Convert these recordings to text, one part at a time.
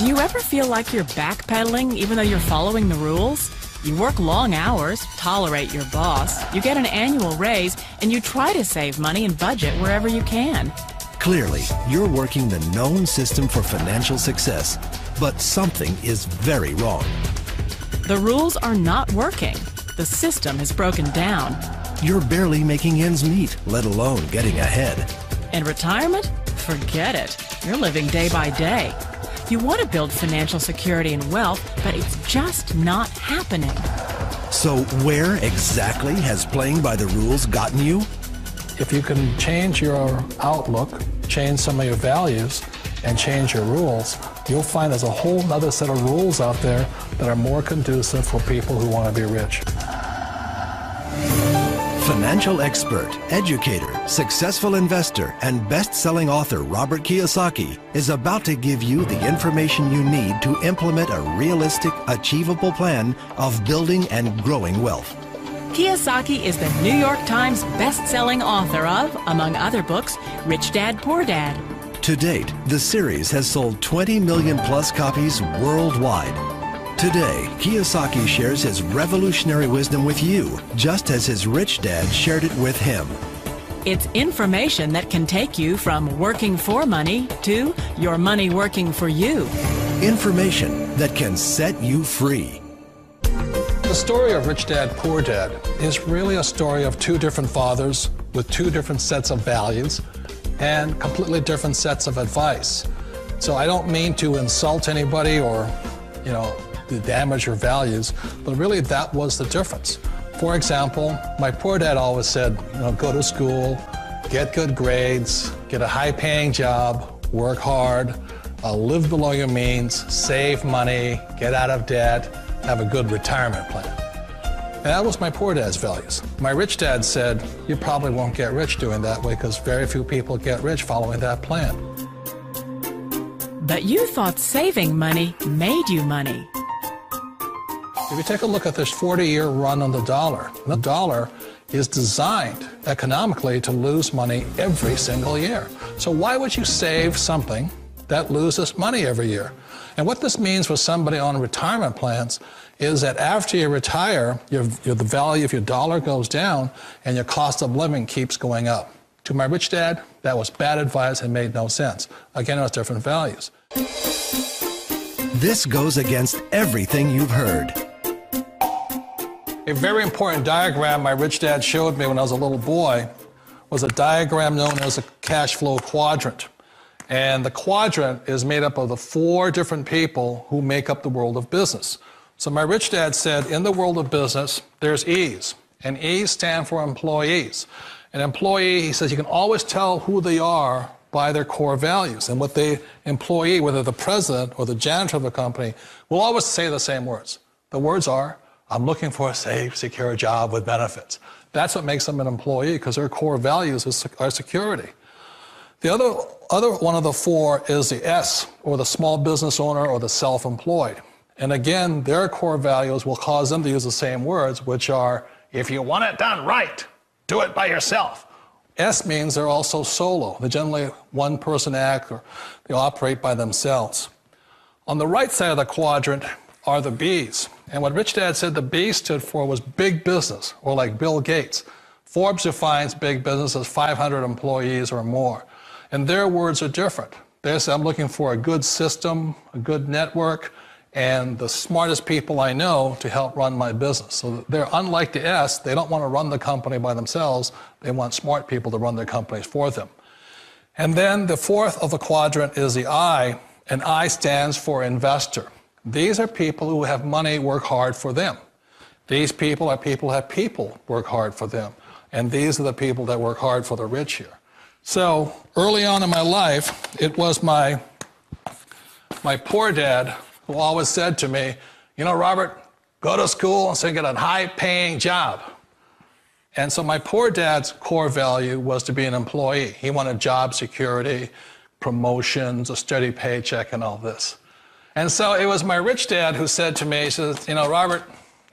Do you ever feel like you're backpedaling even though you're following the rules? You work long hours, tolerate your boss, you get an annual raise, and you try to save money and budget wherever you can. Clearly, you're working the known system for financial success, but something is very wrong. The rules are not working. The system is broken down. You're barely making ends meet, let alone getting ahead. And retirement? Forget it. You're living day by day. You want to build financial security and wealth, but it's just not happening. So where exactly has playing by the rules gotten you? If you can change your outlook, change some of your values, and change your rules, you'll find there's a whole other set of rules out there that are more conducive for people who want to be rich. Financial expert, educator, successful investor, and best-selling author Robert Kiyosaki is about to give you the information you need to implement a realistic, achievable plan of building and growing wealth. Kiyosaki is the New York Times best-selling author of, among other books, Rich Dad, Poor Dad. To date, the series has sold 20 million plus copies worldwide. Today, Kiyosaki shares his revolutionary wisdom with you, just as his rich dad shared it with him. It's information that can take you from working for money to your money working for you. Information that can set you free. The story of Rich Dad, Poor Dad is really a story of two different fathers with two different sets of values and completely different sets of advice. So I don't mean to insult anybody or, to damage your values, but really that was the difference. For example, my poor dad always said, go to school, get good grades, get a high-paying job, work hard, live below your means, save money, get out of debt, have a good retirement plan. And that was my poor dad's values. My rich dad said, you probably won't get rich doing that way because very few people get rich following that plan. But you thought saving money made you money. If you take a look at this 40-year run on the dollar is designed economically to lose money every single year. So why would you save something that loses money every year? And what this means for somebody on retirement plans is that after you retire, the value of your dollar goes down and your cost of living keeps going up. To my rich dad, that was bad advice and made no sense. Again, it was different values. This goes against everything you've heard. A very important diagram my rich dad showed me when I was a little boy was a diagram known as a cash flow quadrant. And the quadrant is made up of the 4 different people who make up the world of business. So my rich dad said, in the world of business, there's E's, and E's stand for employees. An employee, he says, you can always tell who they are by their core values. And what the employee, whether the president or the janitor of the company, will always say the same words. The words are, I'm looking for a safe, secure job with benefits. That's what makes them an employee, because their core values are security. The other one of the 4 is the S, or the small business owner or the self-employed. And again, their core values will cause them to use the same words, which are, if you want it done right, do it by yourself. S means they're also solo. They're generally one-person act, or they operate by themselves. On the right side of the quadrant are the B's. And what Rich Dad said the B stood for was big business, or like Bill Gates. Forbes defines big business as 500 employees or more. And their words are different. They say, I'm looking for a good system, a good network, and the smartest people I know to help run my business. So they're unlike the S. They don't want to run the company by themselves. They want smart people to run their companies for them. And then the 4th of the quadrant is the I, and I stands for investor. These are people who have money work hard for them. These people are people who have people work hard for them. And these are the people that work hard for the rich here. So early on in my life, it was my poor dad who always said to me, Robert, go to school and so you get a high-paying job. And so my poor dad's core value was to be an employee. He wanted job security, promotions, a steady paycheck, and all this. And so it was my rich dad who said to me, he says, Robert,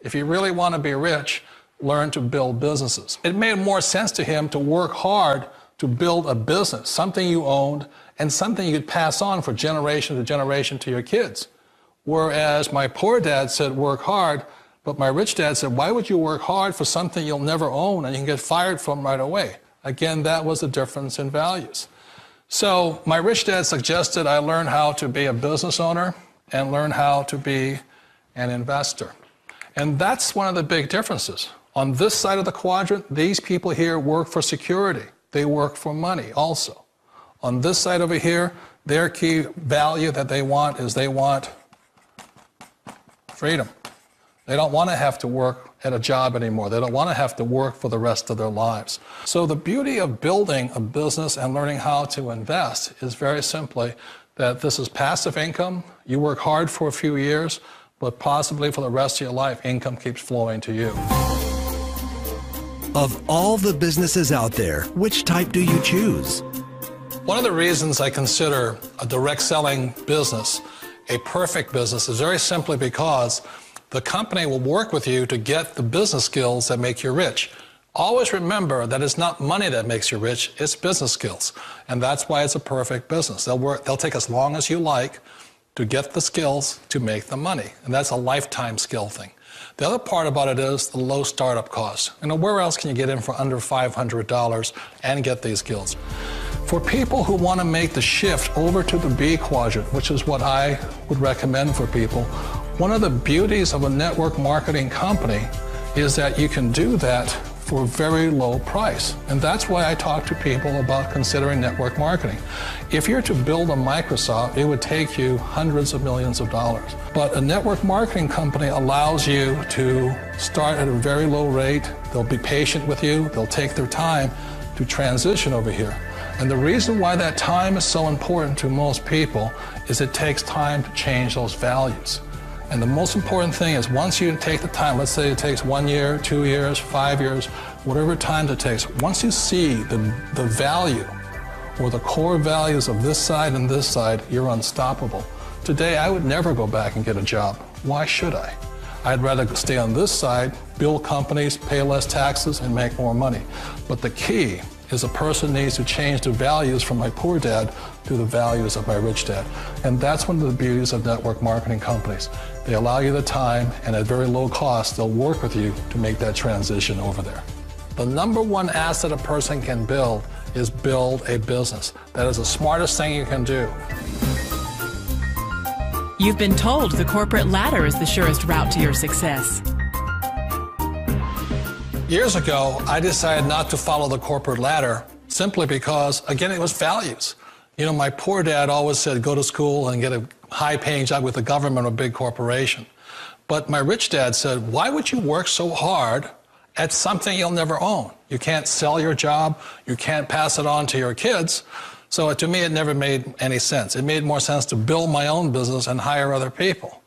if you really want to be rich, learn to build businesses. It made more sense to him to work hard to build a business, something you owned and something you could pass on for generation to generation to your kids. Whereas my poor dad said, work hard, but my rich dad said, why would you work hard for something you'll never own and you can get fired from right away? Again, that was the difference in values. So my rich dad suggested I learn how to be a business owner and learn how to be an investor. And that's one of the big differences. On this side of the quadrant, these people here work for security. They work for money also. On this side over here, their key value that they want is they want freedom. They don't want to have to work at a job anymore. They don't want to have to work for the rest of their lives. So the beauty of building a business and learning how to invest is very simply that this is passive income. You work hard for a few years, but possibly for the rest of your life, income keeps flowing to you. Of all the businesses out there, which type do you choose? One of the reasons I consider a direct selling business a perfect business is very simply because the company will work with you to get the business skills that make you rich. Always remember that it's not money that makes you rich, it's business skills. And that's why it's a perfect business. They'll take as long as you like to get the skills to make the money. And that's a lifetime skill thing. The other part about it is the low startup cost. You know, where else can you get in for under $500 and get these skills? For people who want to make the shift over to the B quadrant, which is what I would recommend for people, one of the beauties of a network marketing company is that you can do that for a very low price. And that's why I talk to people about considering network marketing. If you're to build a Microsoft, it would take you hundreds of millions of dollars. But a network marketing company allows you to start at a very low rate. They'll be patient with you. They'll take their time to transition over here. And the reason why that time is so important to most people is it takes time to change those values. And the most important thing is once you take the time, let's say it takes 1 year, 2 years, 5 years, whatever time it takes, once you see the value or the core values of this side and this side, you're unstoppable. Today, I would never go back and get a job. Why should I? I'd rather stay on this side, build companies, pay less taxes, and make more money. But the key is a person needs to change the values from my poor dad to the values of my rich dad. And that's one of the beauties of network marketing companies. They allow you the time, and at very low cost, they'll work with you to make that transition over there. The number one asset a person can build is build a business. That is the smartest thing you can do. You've been told the corporate ladder is the surest route to your success. Years ago, I decided not to follow the corporate ladder simply because, again, it was values. You know, my poor dad always said, go to school and get a high-paying job with the government or a big corporation. But my rich dad said, why would you work so hard at something you'll never own? You can't sell your job. You can't pass it on to your kids. So to me, it never made any sense. It made more sense to build my own business and hire other people.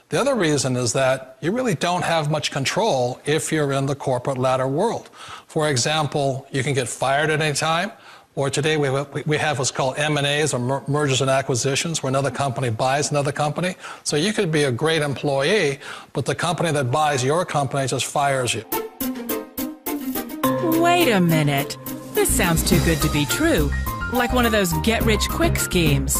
The other reason is that you really don't have much control if you're in the corporate ladder world. For example, you can get fired at any time, or today we have what's called M&As, or mergers and acquisitions, where another company buys another company. So you could be a great employee, but the company that buys your company just fires you. Wait a minute. This sounds too good to be true. Like one of those get-rich-quick schemes.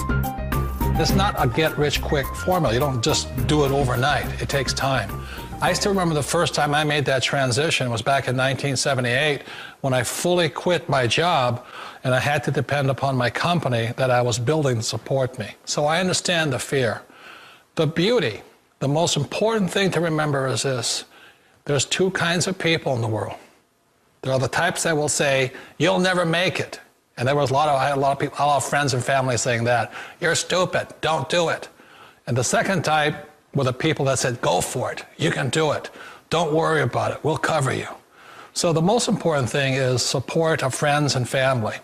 It's not a get-rich-quick formula. You don't just do it overnight. It takes time. I still remember the first time I made that transition was back in 1978 when I fully quit my job and I had to depend upon my company that I was building to support me. So I understand the fear. The beauty, the most important thing to remember is this. There's two kinds of people in the world. There are the types that will say, you'll never make it. And there was I had a lot of people, a lot of friends and family saying that. You're stupid, don't do it. And the second type were the people that said, go for it, you can do it. Don't worry about it, we'll cover you. So the most important thing is support of friends and family.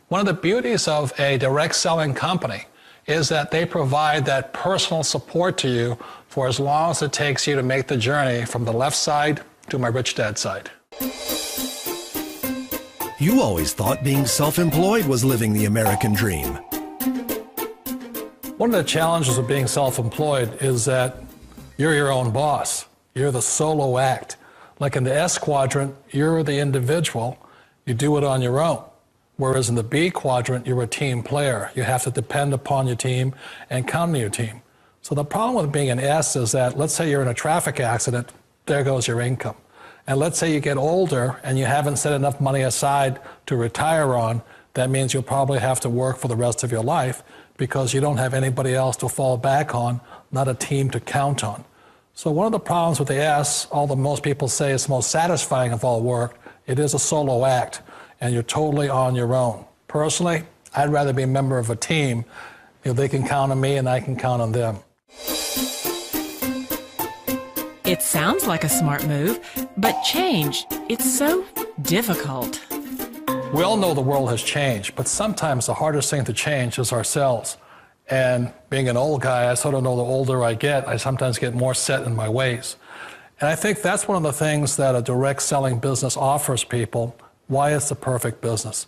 One of the beauties of a direct selling company is that they provide that personal support to you for as long as it takes you to make the journey from the left side to my rich dad side. You always thought being self-employed was living the American dream. One of the challenges of being self-employed is that you're your own boss. You're the solo act. Like in the S quadrant, you're the individual. You do it on your own. Whereas in the B quadrant, you're a team player. You have to depend upon your team and count on your team. So the problem with being an S is that, let's say you're in a traffic accident, there goes your income. And let's say you get older and you haven't set enough money aside to retire on, that means you'll probably have to work for the rest of your life because you don't have anybody else to fall back on, not a team to count on. So one of the problems with the S, although most people say it's the most satisfying of all work, it is a solo act, and you're totally on your own. Personally, I'd rather be a member of a team. They can count on me and I can count on them. It sounds like a smart move, but change, it's so difficult. We all know the world has changed, but sometimes the hardest thing to change is ourselves. And being an old guy, I sort of know the older I get, I sometimes get more set in my ways. And I think that's one of the things that a direct selling business offers people, why it's the perfect business.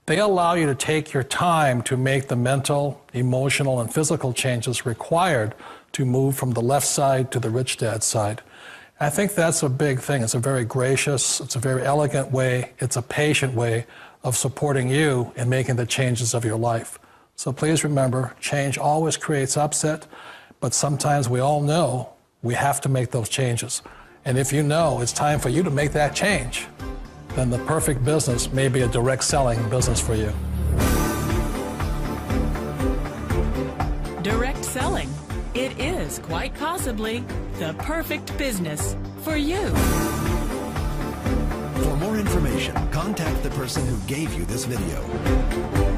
They allow you to take your time to make the mental, emotional, and physical changes required to move from the left side to the rich dad side. I think that's a big thing. It's a very gracious, it's a very elegant way, it's a patient way of supporting you in making the changes of your life. So please remember, change always creates upset, but sometimes we all know we have to make those changes. And if you know it's time for you to make that change, then the perfect business may be a direct selling business for you. Direct selling. It is quite possibly the perfect business for you. For more information, contact the person who gave you this video.